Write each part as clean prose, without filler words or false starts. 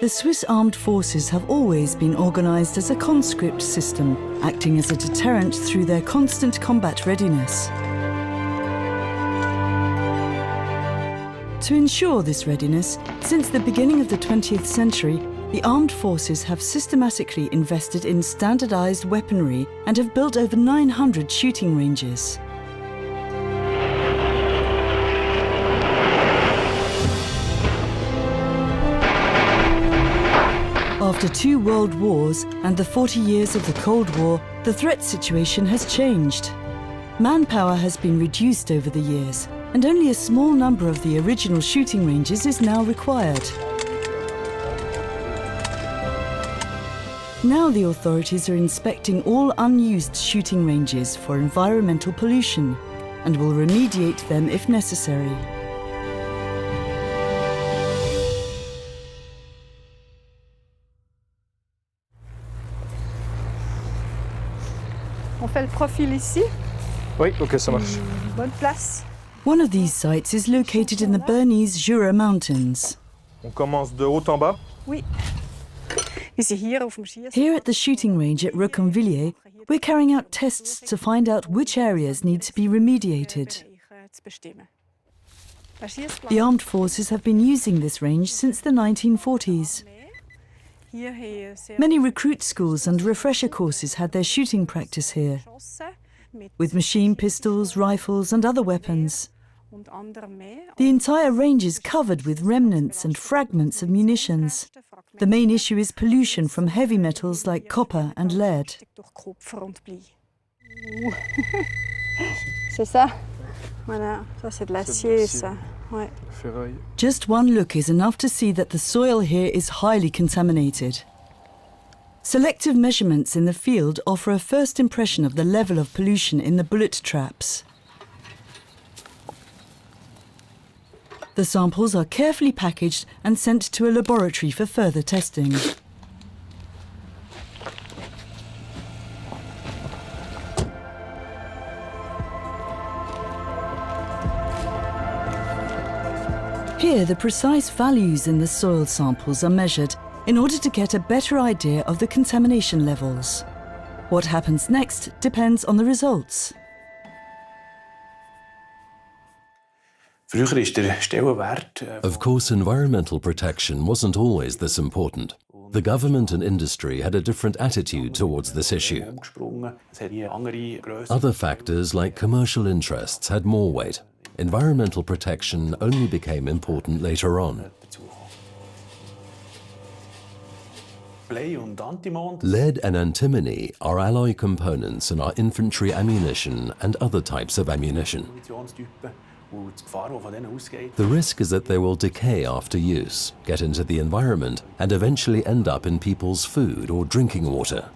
The Swiss armed forces have always been organised as a conscript system, acting as a deterrent through their constant combat readiness. To ensure this readiness, since the beginning of the 20th century, the armed forces have systematically invested in standardised weaponry and have built over 900 shooting ranges. After 2 world wars and the 40 years of the Cold War, the threat situation has changed. Manpower has been reduced over the years, and only a small number of the original shooting ranges is now required. Now the authorities are inspecting all unused shooting ranges for environmental pollution and will remediate them if necessary. On fait le profil ici. Oui, ok, ça marche. Bonne place. One of these sites is located in the Bernese Jura Mountains. On commence de haut en bas. Oui. Ici, hier auf dem Here at the shooting range at Reconvilliers, we're carrying out tests to find out which areas need to be remediated. The armed forces have been using this range since the 1940s. Many recruit schools and refresher courses had their shooting practice here, with machine pistols, rifles and other weapons. The entire range is covered with remnants and fragments of munitions. The main issue is pollution from heavy metals like copper and lead. C'est ça. Voilà, ça c'est de l'acier, ça. Ouais. Just one look is enough to see that the soil here is highly contaminated. Selective measurements in the field offer a first impression of the level of pollution in the bullet traps. The samples are carefully packaged and sent to a laboratory for further testing. Here, the precise values in the soil samples are measured in order to get a better idea of the contamination levels. What happens next depends on the results. Of course, environmental protection wasn't always this important. The government and industry had a different attitude towards this issue. Other factors like commercial interests had more weight. Environmental protection only became important later on. Lead and antimony are alloy components in our infantry ammunition and other types of ammunition. The risk is that they will decay after use, get into the environment, and eventually end up in people's food or drinking water.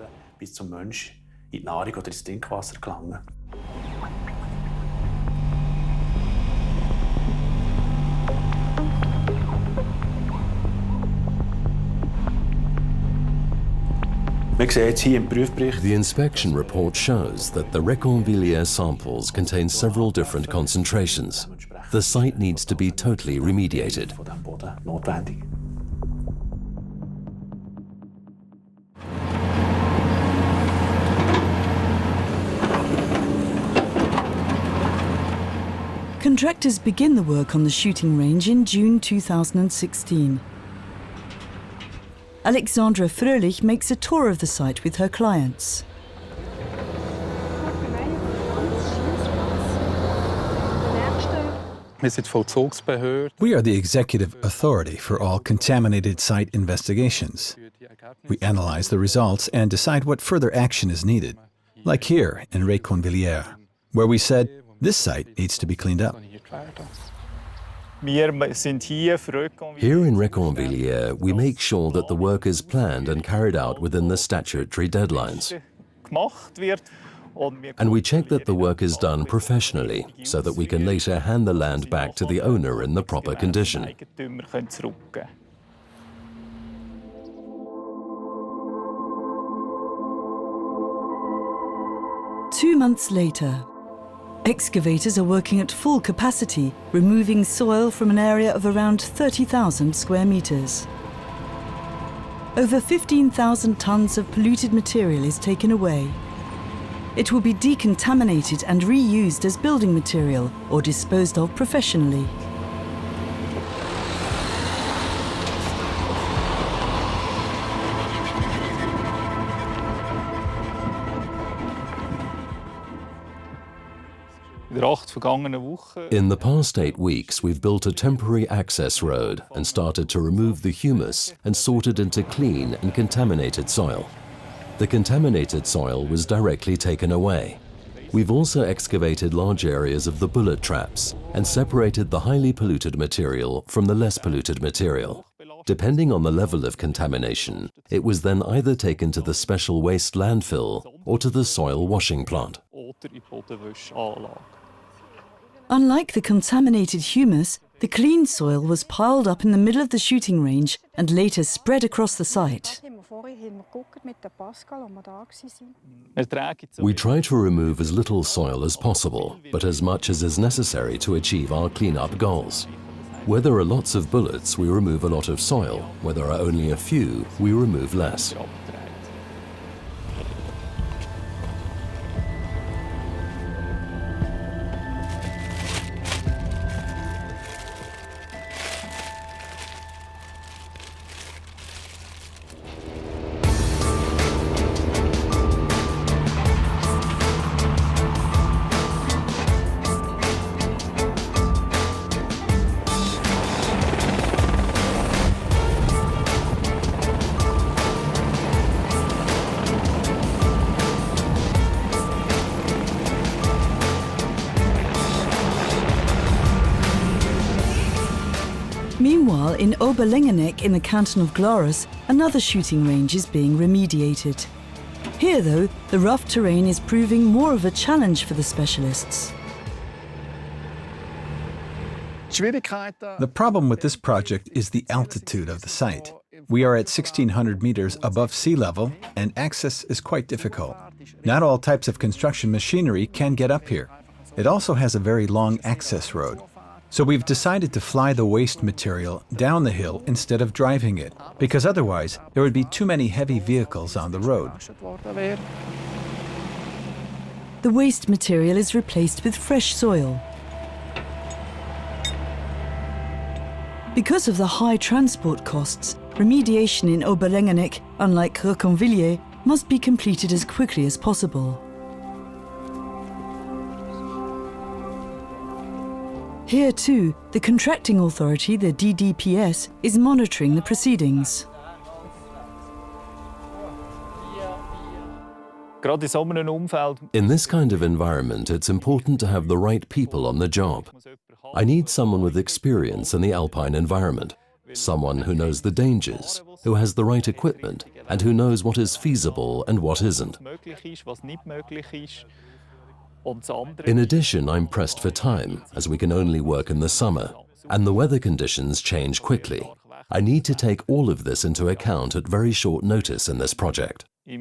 The inspection report shows that the Reconvilliers samples contain several different concentrations. The site needs to be totally remediated. Contractors begin the work on the shooting range in June 2016. Alexandra Fröhlich makes a tour of the site with her clients. We are the executive authority for all contaminated site investigations. We analyze the results and decide what further action is needed, like here in Reconvilliers, where we said this site needs to be cleaned up. Here in Reconvilliers, we make sure that the work is planned and carried out within the statutory deadlines. And we check that the work is done professionally, so that we can later hand the land back to the owner in the proper condition. 2 months later, Excavators are working at full capacity, removing soil from an area of around 30,000 square meters. Over 15,000 tons of polluted material is taken away. It will be decontaminated and reused as building material or disposed of professionally. In the past 8 weeks, we've built a temporary access road and started to remove the humus and sort it into clean and contaminated soil. The contaminated soil was directly taken away. We've also excavated large areas of the bullet traps and separated the highly polluted material from the less polluted material. Depending on the level of contamination, it was then either taken to the special waste landfill or to the soil washing plant. Unlike the contaminated humus, the clean soil was piled up in the middle of the shooting range and later spread across the site. We try to remove as little soil as possible, but as much as is necessary to achieve our clean-up goals. Where there are lots of bullets, we remove a lot of soil. Where there are only a few, we remove less. Meanwhile, in Oberlengeneck in the canton of Glarus, another shooting range is being remediated. Here, though, the rough terrain is proving more of a challenge for the specialists. The problem with this project is the altitude of the site. We are at 1,600 meters above sea level, and access is quite difficult. Not all types of construction machinery can get up here. It also has a very long access road. So we've decided to fly the waste material down the hill instead of driving it, because otherwise there would be too many heavy vehicles on the road. The waste material is replaced with fresh soil. Because of the high transport costs, remediation in Oberlengeneck, unlike Reconvilliers, must be completed as quickly as possible. Here too, the contracting authority, the DDPS, is monitoring the proceedings. In this kind of environment, it's important to have the right people on the job. I need someone with experience in the alpine environment, someone who knows the dangers, who has the right equipment, and who knows what is feasible and what isn't. In addition, I'm pressed for time, as we can only work in the summer, and the weather conditions change quickly. I need to take all of this into account at very short notice in this project. The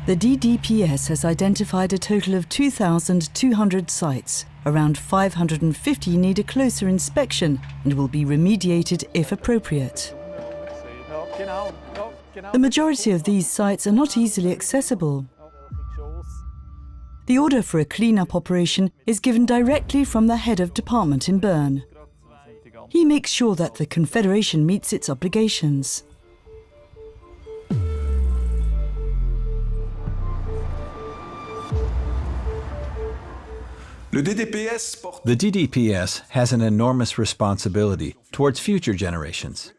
DDPS has identified a total of 2,200 sites. Around 550 need a closer inspection and will be remediated if appropriate. The majority of these sites are not easily accessible. The order for a clean-up operation is given directly from the head of department in Bern. He makes sure that the Confederation meets its obligations. The DDPS has an enormous responsibility towards future generations.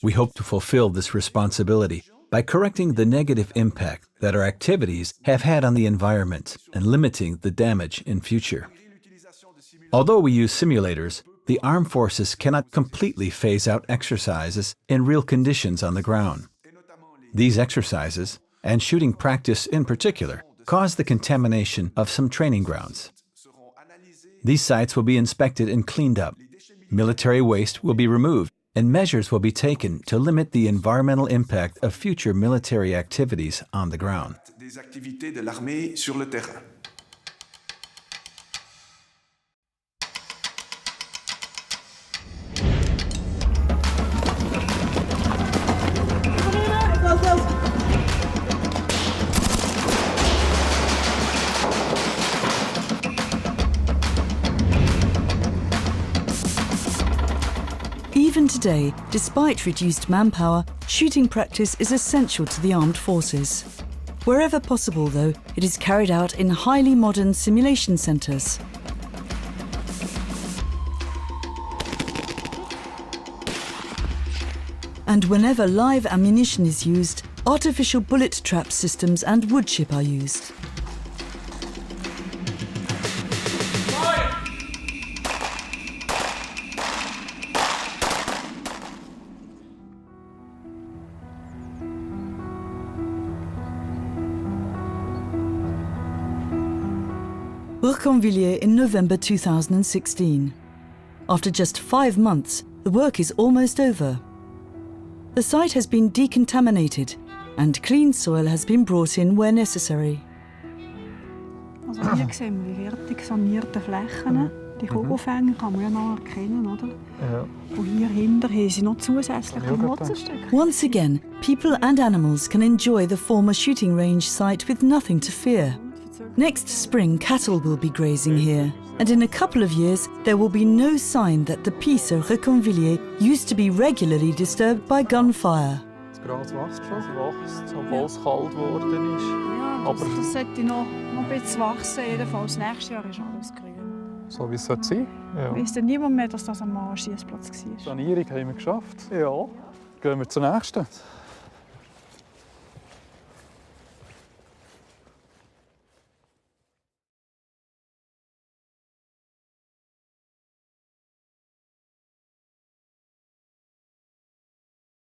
We hope to fulfill this responsibility by correcting the negative impact that our activities have had on the environment and limiting the damage in future. Although we use simulators, the armed forces cannot completely phase out exercises in real conditions on the ground. These exercises, and shooting practice in particular, cause the contamination of some training grounds. These sites will be inspected and cleaned up. Military waste will be removed, and measures will be taken to limit the environmental impact of future military activities on the ground. Des activités de l'armée sur le terrain. Even today, despite reduced manpower, shooting practice is essential to the armed forces. Wherever possible, though, it is carried out in highly modern simulation centres. And whenever live ammunition is used, artificial bullet trap systems and wood chip are used. Reconvilliers in November 2016. After just 5 months, the work is almost over. The site has been decontaminated and clean soil has been brought in where necessary. Also hier sehen wir die fertig sanierten Flächen. Die Kugelfänger kann man ja noch erkennen, oder? Ja. Und hier hinter haben sie noch zusätzliche Wurzelstücke. Once again, people and animals can enjoy the former shooting range site with nothing to fear. Next spring, cattle will be grazing here, and in a couple of years, there will be no sign that the peace of Reconvilliers used to be regularly disturbed by gunfire. Das Gras wächst schon. Es wächst, obwohl es kalt geworden ist. Ja, das sollte noch ein bisschen wachsen. Jedenfalls nächstes Jahr ist alles grün. So wie es sein sollte. Ja. Weiss denn niemand mehr, dass das am Schießplatz war? Die Sanierung haben wir geschafft. Ja. Gehen wir zur nächsten.